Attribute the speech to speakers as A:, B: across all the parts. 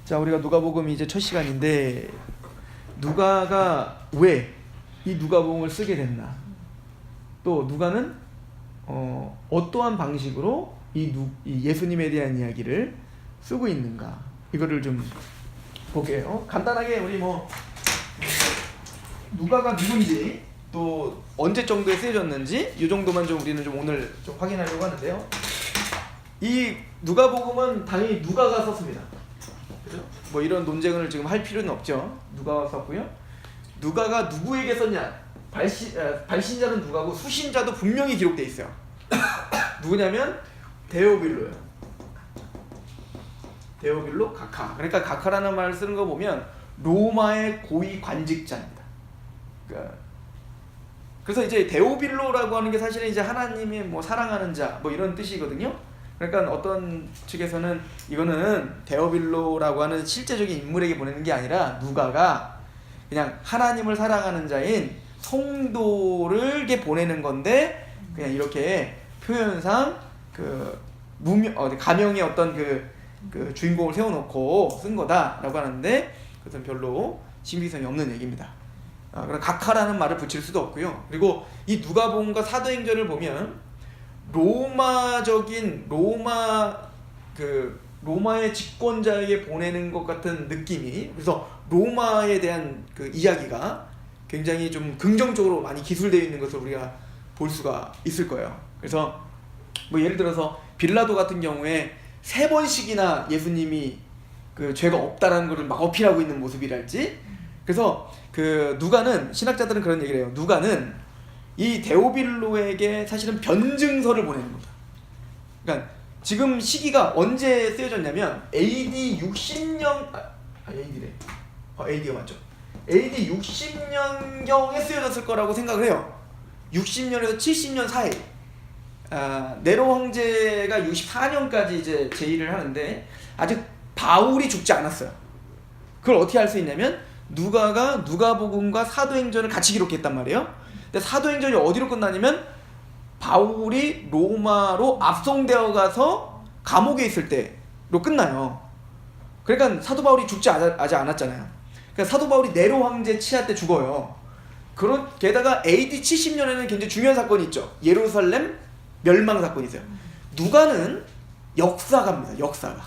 A: 자, 우리가 누가복음 이제 첫 시간인데 누가가 왜 이 누가복음을 쓰게 됐나? 또 누가는 어떠한 방식으로 이 예수님에 대한 이야기를 쓰고 있는가? 이거를 좀 볼게요. 간단하게 우리 누가가 누군지 또 언제 정도에 쓰여졌는지 이 정도만 좀 우리는 좀 오늘 좀 확인하려고 하는데요. 이 누가복음은 당연히 누가가 썼습니다. 그죠? 뭐 이런 논쟁을 지금 할 필요는 없죠. 누가가 썼고요. 누가가 누구에게 썼냐? 발신자는 누가고 수신자도 분명히 기록돼 있어요. 누구냐면 데오빌로예요. 데오빌로 가카. 그러니까 가카라는 말을 쓰는 거 보면 로마의 고위 관직자입니다. 그래서 이제 데오빌로라고 하는 게 사실은 이제 하나님의 사랑하는 자 이런 뜻이거든요. 그러니까 어떤 측에서는 이거는 데오빌로라고 하는 실제적인 인물에게 보내는 게 아니라 누가가 그냥 하나님을 사랑하는 자인 성도를 보내는 건데 그냥 이렇게 표현상 가명의 어떤 그 주인공을 세워놓고 쓴 거다라고 하는데 그것은 별로 신빙성이 없는 얘기입니다. 그럼 각하라는 말을 붙일 수도 없고요. 그리고 이 누가복음과 사도행전을 보면 로마의 집권자에게 보내는 것 같은 느낌이, 그래서 로마에 대한 그 이야기가 굉장히 좀 긍정적으로 많이 기술되어 있는 것을 우리가 볼 수가 있을 거예요. 그래서 예를 들어서 빌라도 같은 경우에 3번씩이나 예수님이 그 죄가 없다라는 것을 막 어필하고 있는 모습이랄지. 그래서 누가는, 신학자들은 그런 얘기를 해요. 누가는 이 데오빌로에게 사실은 변증서를 보내는 겁니다. 그러니까 지금 시기가 언제 쓰여졌냐면 AD 60년 AD가 맞죠? AD 60년경에 쓰여졌을 거라고 생각을 해요. 60년에서 70년 사이. 네로 황제가 64년까지 이제 제위를 하는데 아직 바울이 죽지 않았어요. 그걸 어떻게 알 수 있냐면 누가가 누가복음과 사도행전을 같이 기록했단 말이에요. 근데 사도행전이 어디로 끝나냐면 바울이 로마로 압송되어 가서 감옥에 있을 때로 끝나요. 그러니까 사도 바울이 죽지 아직 않았잖아요. 그러니까 사도 바울이 네로 황제 치하 때 죽어요. 게다가 AD 70년에는 굉장히 중요한 사건이 있죠. 예루살렘 멸망 사건이 있어요. 누가는 역사가입니다. 역사가.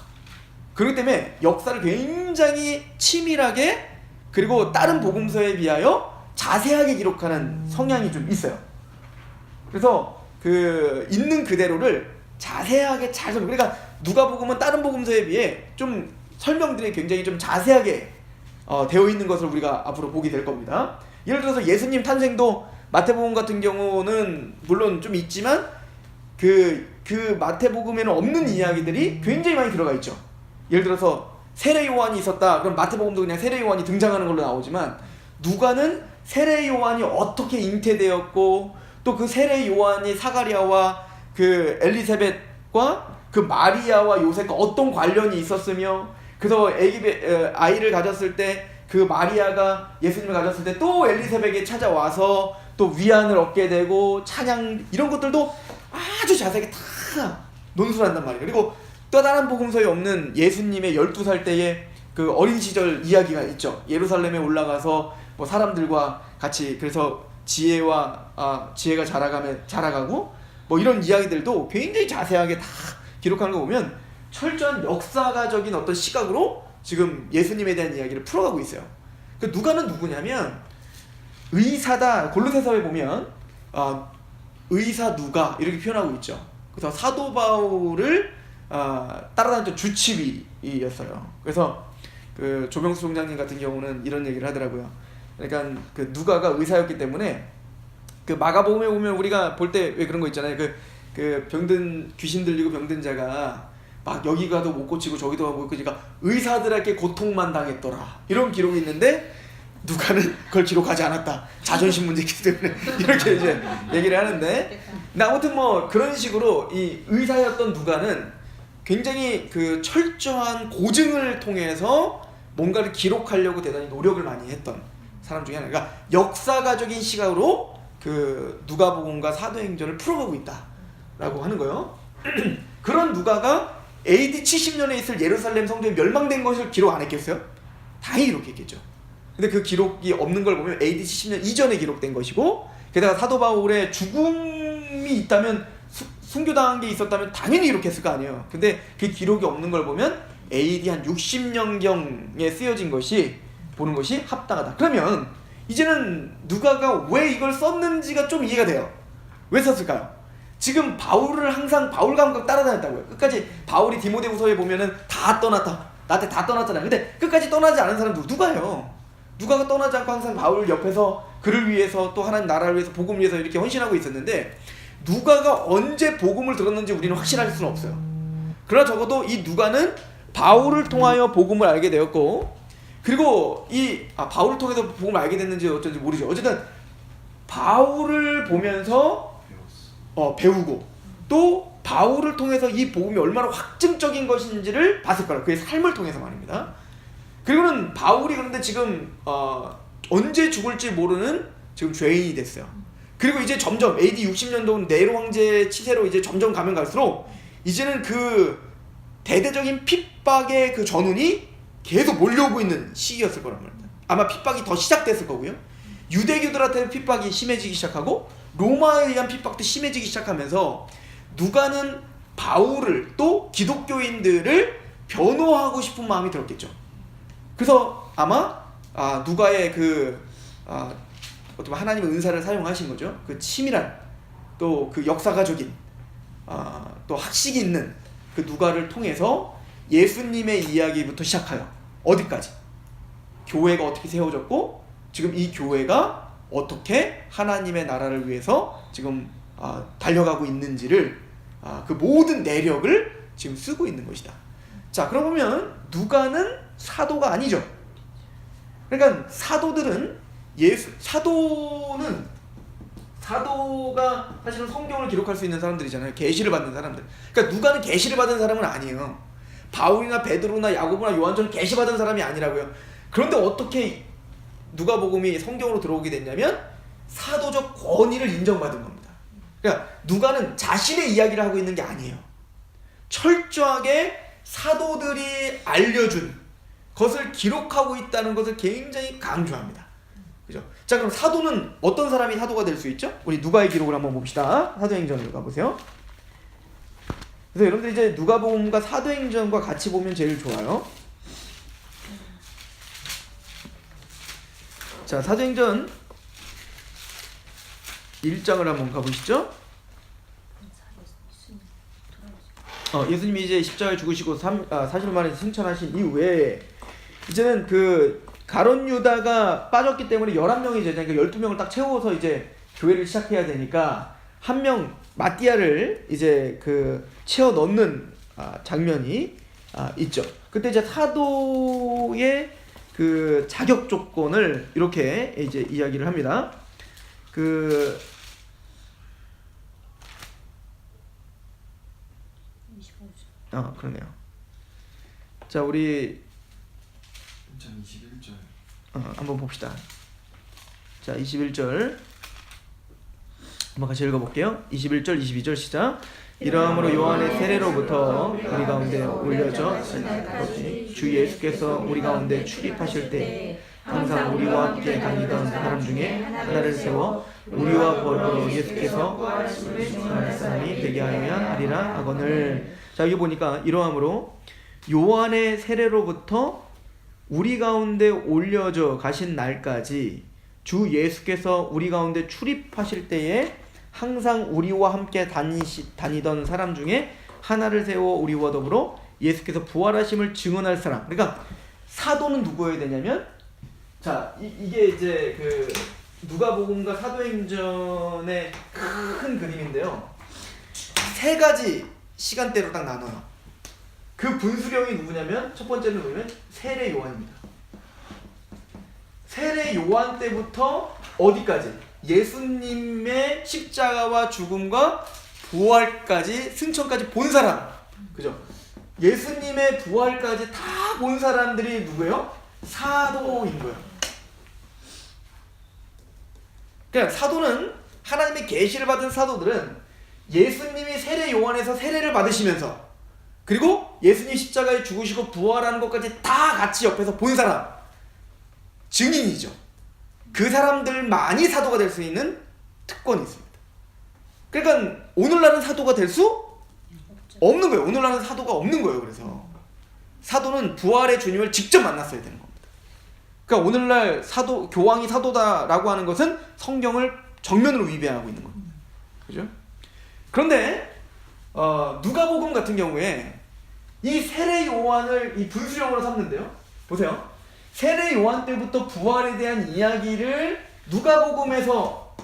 A: 그렇기 때문에 역사를 굉장히 치밀하게, 그리고 다른 복음서에 비하여 자세하게 기록하는 성향이 좀 있어요. 그래서 있는 그대로를 자세하게 잘 설명. 그러니까 누가복음은 다른 복음서에 비해 좀 설명들이 굉장히 좀 자세하게 되어 있는 것을 우리가 앞으로 보게 될 겁니다. 예를 들어서 예수님 탄생도 마태복음 같은 경우는 물론 좀 있지만 그 마태복음에는 없는 이야기들이 굉장히 많이 들어가 있죠. 예를 들어서 세례 요한이 있었다. 그럼 마태복음도 그냥 세례 요한이 등장하는 걸로 나오지만 누가는 세례 요한이 어떻게 잉태되었고 또 그 세례 요한이 사가랴와 그 엘리사벳과 그 마리아와 요셉과 어떤 관련이 있었으며, 그래서 아이를 가졌을 때 그 마리아가 예수님을 가졌을 때 또 엘리사벳에게 찾아와서 또 위안을 얻게 되고 찬양, 이런 것들도 아주 자세하게 다 논술을 한단 말이에요. 그리고 또 다른 복음서에 없는 예수님의 12살 때의 그 어린 시절 이야기가 있죠. 예루살렘에 올라가서 사람들과 같이, 그래서 지혜가 자라가고 이런 이야기들도 굉장히 자세하게 다 기록하는 거 보면 철저한 역사가적인 어떤 시각으로 지금 예수님에 대한 이야기를 풀어가고 있어요. 누가는 누구냐면 의사다. 골로새서에 보면 의사 누가 이렇게 표현하고 있죠. 그래서 사도 바울을 따라다녔던 주치의였어요. 그래서 조병수 총장님 같은 경우는 이런 얘기를 하더라고요. 그러니까 누가가 의사였기 때문에 마가복음에 보면 우리가 볼 때 왜 그런 거 있잖아요. 병든, 귀신 들리고 병든 자가 막 여기 가도 못 고치고 저기도 가도 못 고치니까 의사들에게 고통만 당했더라, 이런 기록이 있는데 누가는 그걸 기록하지 않았다. 자존심 문제이기 때문에 이렇게 이제 얘기를 하는데, 근데 아무튼 그런 식으로 이 의사였던 누가는 굉장히 철저한 고증을 통해서 뭔가를 기록하려고 대단히 노력을 많이 했던 사람 중에 하나. 그러니까 역사가적인 시각으로 누가복음과 사도행전을 풀어가고 있다라고 하는 거예요. 그런 누가가 AD 70년에 있을 예루살렘 성전이 멸망된 것을 기록 안 했겠어요? 당연히 기록했겠죠. 근데 그 기록이 없는 걸 보면 AD 70년 이전에 기록된 것이고, 게다가 사도 바울의 죽음이 있다면, 순교당한 게 있었다면 당연히 기록했을 거 아니에요. 근데 그 기록이 없는 걸 보면 AD 한 60년경에 쓰여진 것이 보는 것이 합당하다. 그러면 이제는 누가가 왜 이걸 썼는지가 좀 이해가 돼요. 왜 썼을까요? 지금 바울을 항상 바울과 함께 따라다녔다고요. 끝까지 바울이 디모데후서에 보면은 다 떠났다. 나한테 다 떠났잖아요. 근데 끝까지 떠나지 않은 사람 누가요? 누가가 떠나지 않고 항상 바울 옆에서 그를 위해서 또 하나님 나라를 위해서 복음을 위해서 이렇게 헌신하고 있었는데, 누가가 언제 복음을 들었는지 우리는 확실할 수는 없어요. 그러나 적어도 이 누가는 바울을 통하여 복음을 알게 되었고, 그리고 바울을 통해서 복음을 알게 됐는지 어쩐지 모르죠. 어쨌든 바울을 보면서 배우고, 또 바울을 통해서 이 복음이 얼마나 확증적인 것인지를 봤을 거라. 그의 삶을 통해서 말입니다. 그리고는 바울이 그런데 지금 언제 죽을지 모르는 지금 죄인이 됐어요. 그리고 이제 점점 AD 60년도 네로 황제의 치세로 이제 점점 가면 갈수록 이제는 그 대대적인 핍박의 그 전운이 계속 몰려오고 있는 시기였을 거란 말입니다. 아마 핍박이 더 시작됐을 거고요. 유대교들한테 핍박이 심해지기 시작하고, 로마에 의한 핍박도 심해지기 시작하면서 누가는 바울을, 또 기독교인들을 변호하고 싶은 마음이 들었겠죠. 그래서 아마 누가의 어떻게 하나님의 은사를 사용하신 거죠. 그 치밀한, 또 그 역사가적인, 또 학식이 있는 그 누가를 통해서 예수님의 이야기부터 시작하여 어디까지 교회가 어떻게 세워졌고, 지금 이 교회가 어떻게 하나님의 나라를 위해서 지금 달려가고 있는지를, 그 모든 내력을 지금 쓰고 있는 것이다. 자, 그러면 누가는 사도가 아니죠. 그러니까 사도들은 사도가 사실은 성경을 기록할 수 있는 사람들이잖아요. 계시를 받는 사람들. 그러니까 누가는 계시를 받은 사람은 아니에요. 바울이나 베드로나 야고보나 요한처럼 계시 받은 사람이 아니라고요. 그런데 어떻게 누가복음이 성경으로 들어오게 됐냐면 사도적 권위를 인정받은 겁니다. 그러니까 누가는 자신의 이야기를 하고 있는 게 아니에요. 철저하게 사도들이 알려준 것을 기록하고 있다는 것을 굉장히 강조합니다. 그죠? 자, 그럼 사도는 어떤 사람이 사도가 될 수 있죠? 우리 누가의 기록을 한번 봅시다. 사도행전으로 가보세요. 그래서 여러분들 이제 누가복음과 사도행전과 같이 보면 제일 좋아요. 자, 사도행전 1장을 한번 가보시죠. 예수님이 이제 십자가에 죽으시고 40일 만에 승천하신 이후에 이제는 그 가룟 유다가 빠졌기 때문에 11명이 이제 그러니까 12명을 딱 채워서 이제 교회를 시작해야 되니까 한 명 마띠아를 이제 그 채워 넣는 장면이 있죠. 그때 이제 사도의 그 자격 조건을 이렇게 이제 이야기를 합니다. 그러네요. 자, 우리
B: 21절
A: 한번 봅시다. 자, 21절 한번 같이 읽어볼게요. 21절, 22절 시작. 이러함으로 요한의 세례로부터 우리 가운데 올려져 주 예수께서 우리 가운데 출입하실 때 항상 우리와 함께 다니던 사람 중에 하나를 세워 우리와 더불어 예수께서 부활하신 사람이 되게 하리라 하거늘. 자, 여기 보니까 이러함으로 요한의 세례로부터 우리 가운데 올려져 가신 날까지 주 예수께서 우리 가운데 출입하실 때에 항상 우리와 함께 다니던 사람 중에 하나를 세워 우리와 더불어 예수께서 부활하심을 증언할 사람. 그러니까 사도는 누구여야 되냐면, 자, 이게 이제 그 누가복음과 사도행전의 큰 그림인데요. 세 가지 시간대로 딱 나눠요. 그 분수령이 누구냐면 첫 번째는 뭐냐면 세례 요한입니다. 세례 요한 때부터 어디까지? 예수님의 십자가와 죽음과 부활까지, 승천까지 본 사람. 그죠? 예수님의 부활까지 다 본 사람들이 누구예요? 사도인 거예요. 그러니까 사도는, 하나님의 계시를 받은 사도들은 예수님이 세례 요한에서 세례를 받으시면서 그리고 예수님 십자가에 죽으시고 부활하는 것까지 다 같이 옆에서 본 사람, 증인이죠. 그 사람들만이 사도가 될 수 있는 특권이 있습니다. 그러니까 오늘날은 사도가 될 수 없는 거예요. 오늘날은 사도가 없는 거예요. 그래서 사도는 부활의 주님을 직접 만났어야 되는 겁니다. 그러니까 오늘날 사도, 교황이 사도다라고 하는 것은 성경을 정면으로 위배하고 있는 겁니다. 그죠? 그런데 누가복음 같은 경우에 이 세례 요한을 이 분수령으로 삼는데요. 보세요. 세례 요한 때부터 부활에 대한 이야기를 누가복음에서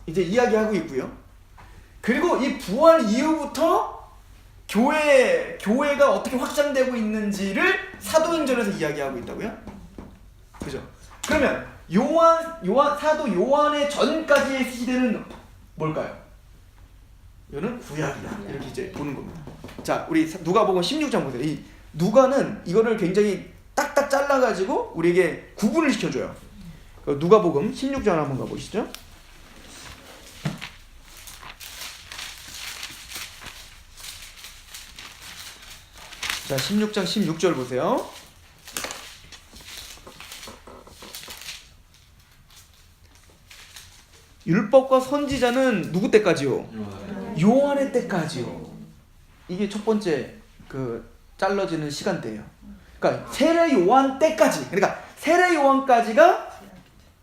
A: 이제 이야기하고 있고요. 그리고 이 부활 이후부터 교회가 어떻게 확장되고 있는지를 사도행전에서 이야기하고 있다고요? 그죠? 그러면 사도 요한의 전까지의 시대는 뭘까요? 이거는 구약이다. 이렇게 이제 보는 겁니다. 자, 우리 누가복음 16장 보세요. 이 누가는 이거를 굉장히 딱딱 잘라가지고 우리에게 구분을 시켜줘요. 누가복음 16장 한번 가보시죠. 자, 16장 16절 보세요. 율법과 선지자는 누구 때까지요? 요한의 때까지요. 이게 첫 번째 그 잘라지는 시간대예요. 그러니까 세례 요한 때까지. 그러니까 세례 요한까지가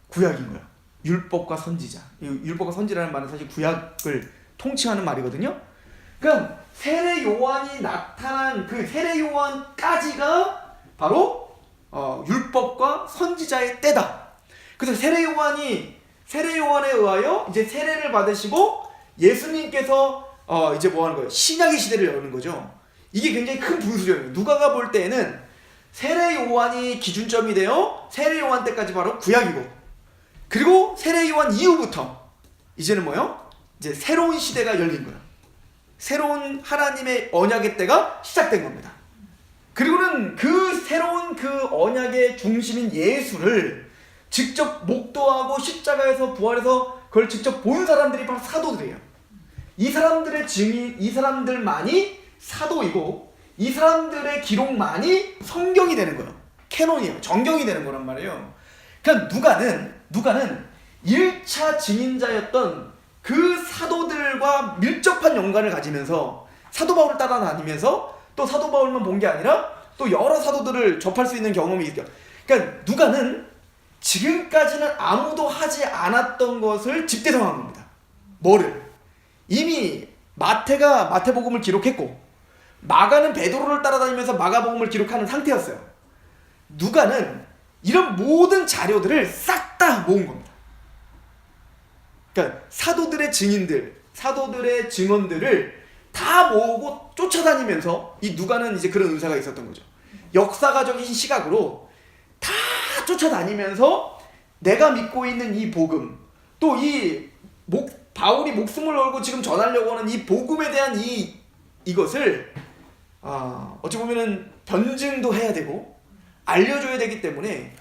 A: 구약인 거야. 율법과 선지자. 이 율법과 선지라는 말은 사실 구약을 통칭하는 말이거든요. 그럼 세례 요한이 나타난 그 세례 요한까지가 바로 율법과 선지자의 때다. 그래서 세례 요한에 의하여 이제 세례를 받으시고 예수님께서 이제 뭐 하는 거예요? 신약의 시대를 여는 거죠. 이게 굉장히 큰 분수령이에요. 누가가 볼 때에는 세례 요한이 기준점이 되어 세례 요한 때까지 바로 구약이고, 그리고 세례 요한 이후부터 이제는 뭐요? 이제 새로운 시대가 열린 거예요. 새로운 하나님의 언약의 때가 시작된 겁니다. 그리고는 그 새로운 그 언약의 중심인 예수를 직접 목도하고 십자가에서 부활해서 그걸 직접 본 사람들이 바로 사도들이에요. 이 사람들의 증인, 이 사람들만이 사도이고 이 사람들의 기록만이 성경이 되는 거예요. 캐논이에요. 정경이 되는 거란 말이에요. 그러니까 누가는 1차 증인자였던 그 사도들과 밀접한 연관을 가지면서 사도 바울을 따라다니면서 또 사도 바울만 본 게 아니라 또 여러 사도들을 접할 수 있는 경험이 있어요. 그러니까 누가는 지금까지는 아무도 하지 않았던 것을 집대성한 겁니다. 뭐를? 이미 마태가 마태복음을 기록했고 마가는 베드로를 따라다니면서 마가복음을 기록하는 상태였어요. 누가는 이런 모든 자료들을 싹 다 모은 겁니다. 그러니까 사도들의 증인들, 사도들의 증언들을 다 모으고 쫓아다니면서 이 누가는 이제 그런 은사가 있었던 거죠. 역사가적인 시각으로 다 쫓아다니면서 내가 믿고 있는 이 복음, 또 바울이 목숨을 걸고 지금 전하려고 하는 이 복음에 대한 이것을 어찌 보면은 변증도 해야 되고 알려줘야 되기 때문에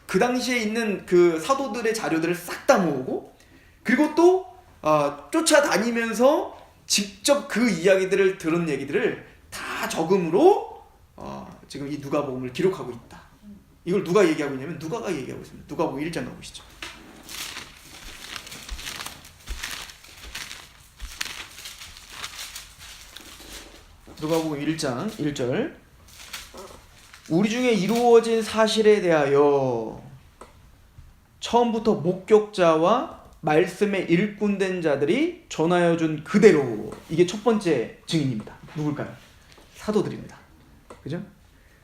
A: 그 당시에 있는 그 사도들의 자료들을 싹 다 모으고, 그리고 또 쫓아다니면서 직접 그 이야기들을 들은 얘기들을 다 적음으로 지금 이 누가복음을 기록하고 있다. 이걸 누가 얘기하고 있냐면 누가가 얘기하고 있습니다. 누가복음 1장 가보시죠. 누가복음 1장 1절. 우리 중에 이루어진 사실에 대하여 처음부터 목격자와 말씀에 일꾼된 자들이 전하여 준 그대로. 이게 첫 번째 증인입니다. 누굴까요? 사도들입니다. 그죠?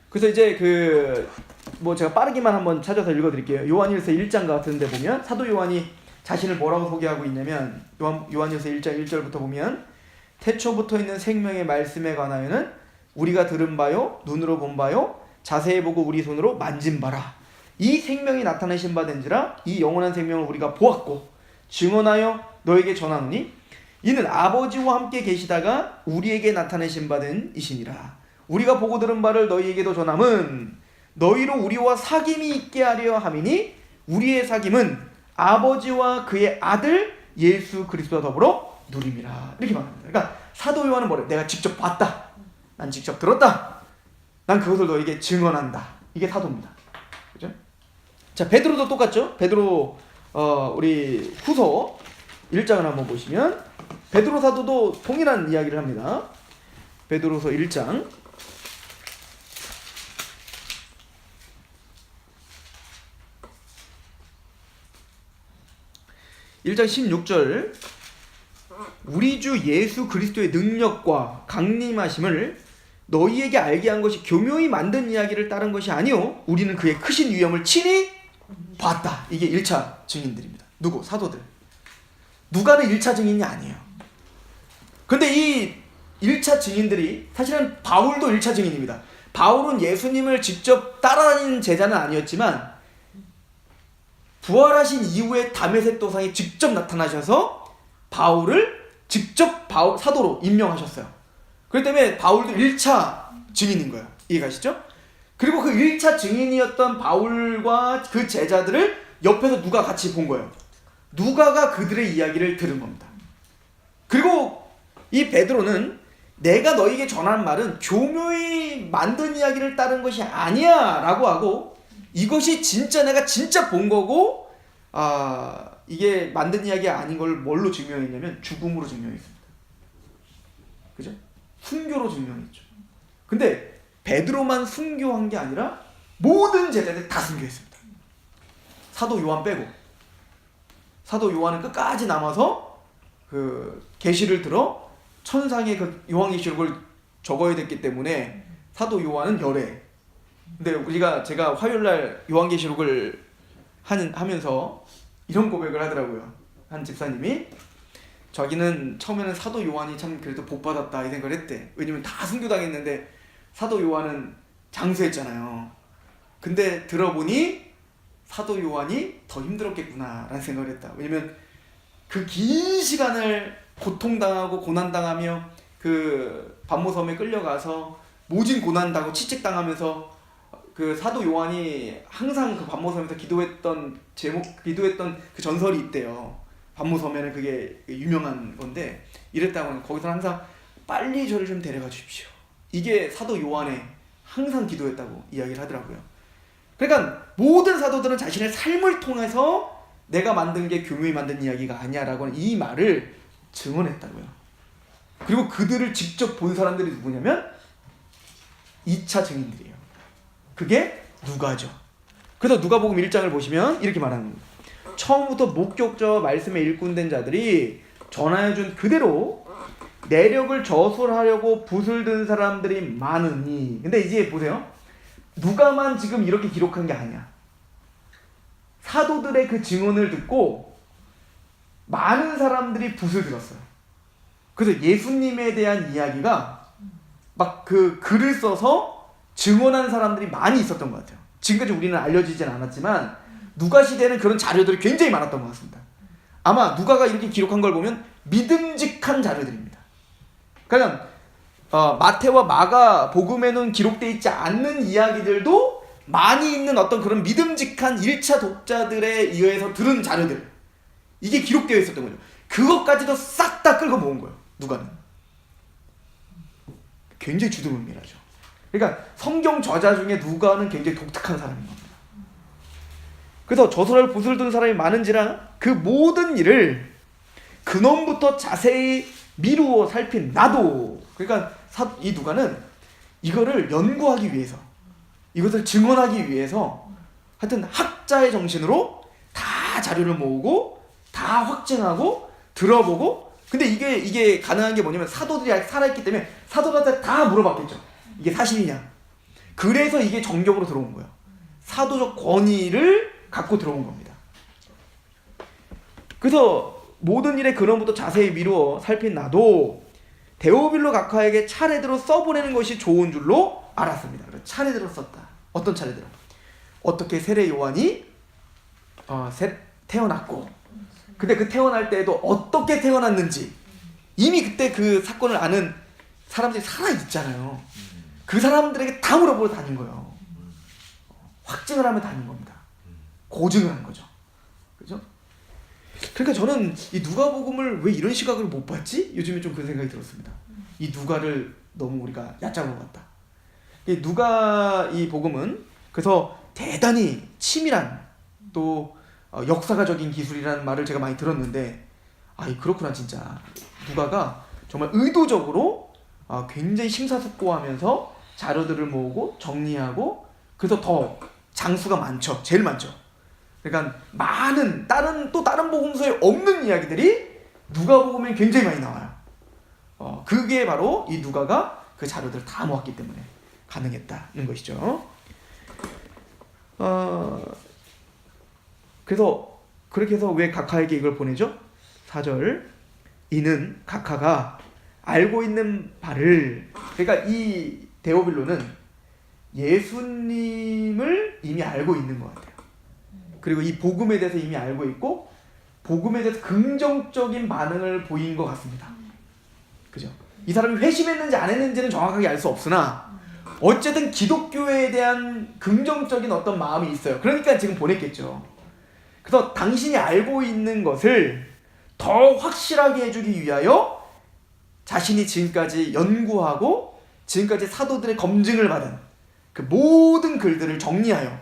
A: 그래서 이제 제가 빠르게만 한번 찾아서 읽어드릴게요. 요한일서 1장 같은 데 보면 사도 요한이 자신을 뭐라고 소개하고 있냐면 요한일서 1장 1절부터 보면 태초부터 있는 생명의 말씀에 관하여는 우리가 들은 바요 눈으로 본 바요 자세히 보고 우리 손으로 만진 바라. 이 생명이 나타내신 바 된지라 이 영원한 생명을 우리가 보았고 증언하여 너에게 전하노니 이는 아버지와 함께 계시다가 우리에게 나타내신 바 된 이시니라. 우리가 보고 들은 바를 너희에게도 전함은 너희로 우리와 사귐이 있게 하려 함이니 우리의 사귐은 아버지와 그의 아들 예수 그리스도와 더불어 누림이라. 이렇게 말합니다. 그러니까 사도 요한은 뭐래요? 내가 직접 봤다. 난 직접 들었다. 난 그것을 너에게 증언한다. 이게 사도입니다. 그죠? 자, 베드로도 똑같죠? 베드로 우리 후서 1장을 한번 보시면 베드로 사도도 동일한 이야기를 합니다. 베드로서 1장 1장 16절 우리 주 예수 그리스도의 능력과 강림하심을 너희에게 알게 한 것이 교묘히 만든 이야기를 따른 것이 아니요 우리는 그의 크신 위엄을 친히 봤다. 이게 1차 증인들입니다. 누구? 사도들. 누가는 1차 증인이 아니에요. 근데 이 1차 증인들이 사실은 바울도 1차 증인입니다. 바울은 예수님을 직접 따라다니는 제자는 아니었지만 부활하신 이후에 다메섹 도상에 직접 나타나셔서 바울을 직접 사도로 임명하셨어요. 그렇기 때문에 바울도 1차 증인인 거예요. 이해가시죠? 그리고 그 1차 증인이었던 바울과 그 제자들을 옆에서 누가 같이 본 거예요. 누가가 그들의 이야기를 들은 겁니다. 그리고 이 베드로는 내가 너에게 전하는 말은 교묘히 만든 이야기를 따른 것이 아니야 라고 하고 이것이 진짜 내가 진짜 본 거고 이게 만든 이야기가 아닌 걸 뭘로 증명했냐면 죽음으로 증명했습니다. 그죠? 순교로 증명했죠. 근데 베드로만 순교한 게 아니라 모든 제자들이 다 순교했습니다. 사도 요한 빼고. 사도 요한은 끝까지 남아서 그 계시를 들어 천상의 그 요한계시록을 적어야 됐기 때문에 사도 요한은 열애. 근데 제가 화요일날 요한계시록을 하면서 이런 고백을 하더라고요. 한 집사님이 자기는 처음에는 사도 요한이 참 그래도 복 받았다 이 생각을 했대. 왜냐면 다 순교당했는데 사도 요한은 장수했잖아요. 근데 들어보니 사도 요한이 더 힘들었겠구나 라는 생각을 했다. 왜냐면 그 긴 시간을 고통당하고 고난당하며 그 반모섬에 끌려가서 모진 고난당하고 채찍당하면서 그 사도 요한이 항상 그 반모섬에서 기도했던 그 전설이 있대요. 반모섬에는 그게 유명한 건데 이랬다고 거기서 항상 빨리 저를 좀 데려가 주십시오. 이게 사도 요한의 항상 기도했다고 이야기를 하더라고요. 그러니까 모든 사도들은 자신의 삶을 통해서 내가 만든 게 교묘히 만든 이야기가 아니야라고 하는 이 말을 증언했다고요. 그리고 그들을 직접 본 사람들이 누구냐면 2차 증인들이에요. 그게 누가죠. 그래서 누가복음 1장을 보시면 이렇게 말하는 겁니다. 처음부터 목격자와 말씀에 일꾼된 자들이 전하여준 그대로 내력을 저술하려고 붓을 든 사람들이 많으니. 근데 이제 보세요. 누가만 지금 이렇게 기록한 게 아니야. 사도들의 그 증언을 듣고 많은 사람들이 붓을 들었어요. 그래서 예수님에 대한 이야기가 막 그 글을 써서 증언한 사람들이 많이 있었던 것 같아요. 지금까지 우리는 알려지진 않았지만 누가 시대에는 그런 자료들이 굉장히 많았던 것 같습니다. 아마 누가가 이렇게 기록한 걸 보면 믿음직한 자료들입니다. 그러니까 마태와 마가 복음에는 기록되어 있지 않는 이야기들도 많이 있는 어떤 그런 믿음직한 1차 독자들에 의해서 들은 자료들, 이게 기록되어 있었던 거죠. 그것까지도 싹 다 끌고 모은 거예요. 누가는. 굉장히 주두문밀하죠. 그러니까 성경 저자 중에 누가는 굉장히 독특한 사람인 겁니다. 그래서 저술할 붓을 든 사람이 많은지라 그 모든 일을 근원부터 자세히 미루어 살핀 나도. 그러니까 이 누가는 이거를 연구하기 위해서, 이것을 증언하기 위해서 하여튼 학자의 정신으로 다 자료를 모으고 다 확증하고 들어보고. 근데 이게 가능한 게 뭐냐면 사도들이 살아있기 때문에 사도들한테 다 물어봤겠죠. 이게 사실이냐. 그래서 이게 정경으로 들어온 거예요. 사도적 권위를 갖고 들어온 겁니다. 그래서 모든 일의 근원부터 자세히 미루어 살핀 나도 데오빌로 각하에게 차례대로 써보내는 것이 좋은 줄로 알았습니다. 차례대로 썼다. 어떤 차례대로? 어떻게 세례 요한이 태어났고, 근데 그 태어날 때에도 어떻게 태어났는지 이미 그때 그 사건을 아는 사람들이 살아있잖아요. 그 사람들에게 다 물어보고 다닌 거예요. 확증을 하면 다닌 겁니다. 고증을 한 거죠. 그죠? 그러니까 저는 이 누가복음을 왜 이런 시각으로 못 봤지? 요즘에 좀 그런 생각이 들었습니다. 이 누가를 너무 우리가 얕잡아 봤다. 이 누가 이 복음은 그래서 대단히 치밀한 또 역사가적인 기술이라는 말을 제가 많이 들었는데, 그렇구나. 진짜 누가가 정말 의도적으로 굉장히 심사숙고하면서 자료들을 모으고 정리하고, 그래서 더 장수가 많죠. 제일 많죠. 그러니까 많은 다른 복음서에 없는 이야기들이 누가복음에 굉장히 많이 나와요. 그게 바로 이 누가가 그 자료들을 다 모았기 때문에 가능했다는 것이죠. 그래서 그렇게 해서 왜 각하에게 이걸 보내죠? 4절, 이는 각하가 알고 있는 바를, 그러니까 이 데오빌로는 예수님을 이미 알고 있는 것 같아요. 그리고 이 복음에 대해서 이미 알고 있고, 복음에 대해서 긍정적인 반응을 보인 것 같습니다. 그죠? 이 사람이 회심했는지 안 했는지는 정확하게 알 수 없으나 어쨌든 기독교에 대한 긍정적인 어떤 마음이 있어요. 그러니까 지금 보냈겠죠. 그래서 당신이 알고 있는 것을 더 확실하게 해주기 위하여 자신이 지금까지 연구하고 지금까지 사도들의 검증을 받은 그 모든 글들을 정리하여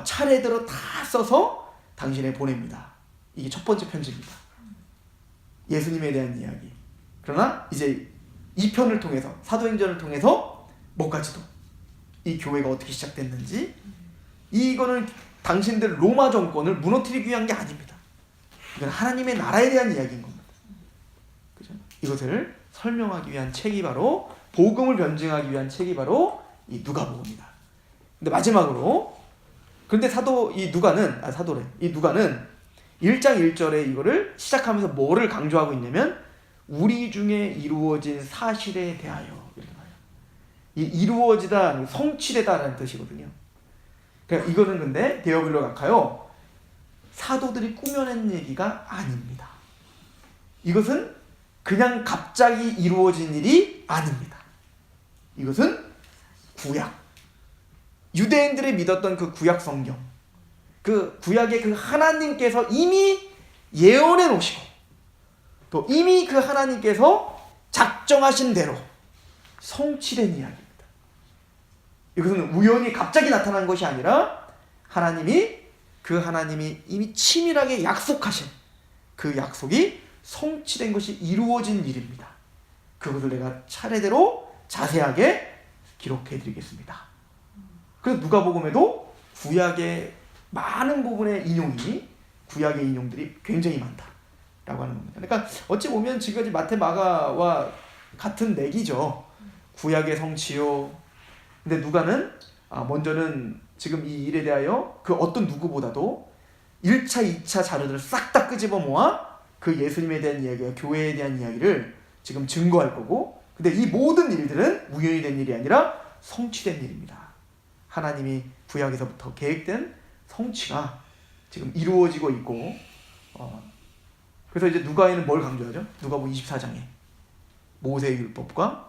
A: 차례대로 다 써서 당신에 보냅니다. 이게 첫 번째 편지입니다. 예수님에 대한 이야기. 그러나 이제 2편을 통해서, 사도행전을 통해서 뭐까지도 이 교회가 어떻게 시작됐는지, 이거는 당신들 로마 정권을 무너뜨리기 위한 게 아닙니다. 이건 하나님의 나라에 대한 이야기인 겁니다. 그죠? 이것을 설명하기 위한 책이 바로, 복음을 변증하기 위한 책이 바로 이 누가복음이다. 근데 마지막으로, 근데 이 누가는 1장 1절에 이거를 시작하면서 뭐를 강조하고 있냐면, 우리 중에 이루어진 사실에 대하여, 이렇게 말해요. 이 이루어지다, 성취되다라는 뜻이거든요. 그러니까 이거는 근데 데오빌로 각하요, 사도들이 꾸며낸 얘기가 아닙니다. 이것은 그냥 갑자기 이루어진 일이 아닙니다. 이것은 구약, 유대인들이 믿었던 그 구약 성경, 그 구약의 그 하나님께서 이미 예언해 놓으시고, 또 이미 그 하나님께서 작정하신 대로 성취된 이야기입니다. 이것은 우연히 갑자기 나타난 것이 아니라 하나님이 이미 치밀하게 약속하신 그 약속이 성취된 것이 이루어진 일입니다. 그것을 내가 차례대로 자세하게 기록해 드리겠습니다. 그래서 누가복음에도 구약의 많은 부분의 구약의 인용들이 굉장히 많다라고 하는 겁니다. 그러니까 어찌 보면 지금까지 마태, 마가와 같은 맥이죠. 구약의 성취요. 근데 누가는 먼저는 지금 이 일에 대하여 그 어떤 누구보다도 1차, 2차 자료들을 싹 다 끄집어 모아 그 예수님에 대한 이야기와 교회에 대한 이야기를 지금 증거할 거고, 근데 이 모든 일들은 우연히 된 일이 아니라 성취된 일입니다. 하나님이 구약에서부터 계획된 성취가 지금 이루어지고 있고, 그래서 이제 누가에는 뭘 강조하죠? 누가복음 24장에 모세의 율법과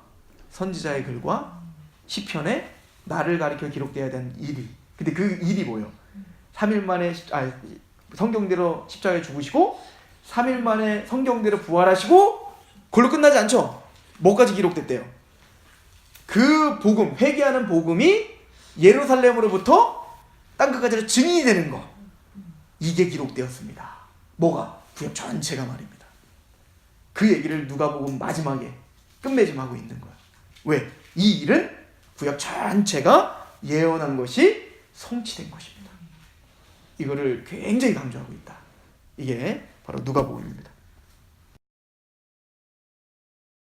A: 선지자의 글과 시편에 나를 가리켜 기록되어야 되는 일이, 근데 그 일이 뭐예요? 3일 만에 성경대로 십자가에 죽으시고 3일 만에 성경대로 부활하시고, 그걸로 끝나지 않죠? 뭐까지 기록됐대요? 그 복음, 회개하는 복음이 예루살렘으로부터 땅끝까지 증인이 되는 거, 이게 기록되었습니다. 뭐가? 구약 전체가 말입니다. 그 얘기를 누가복음 마지막에 끝맺음하고 있는 거예요. 왜? 이 일은 구약 전체가 예언한 것이 성취된 것입니다. 이거를 굉장히 강조하고 있다. 이게 바로 누가복음입니다.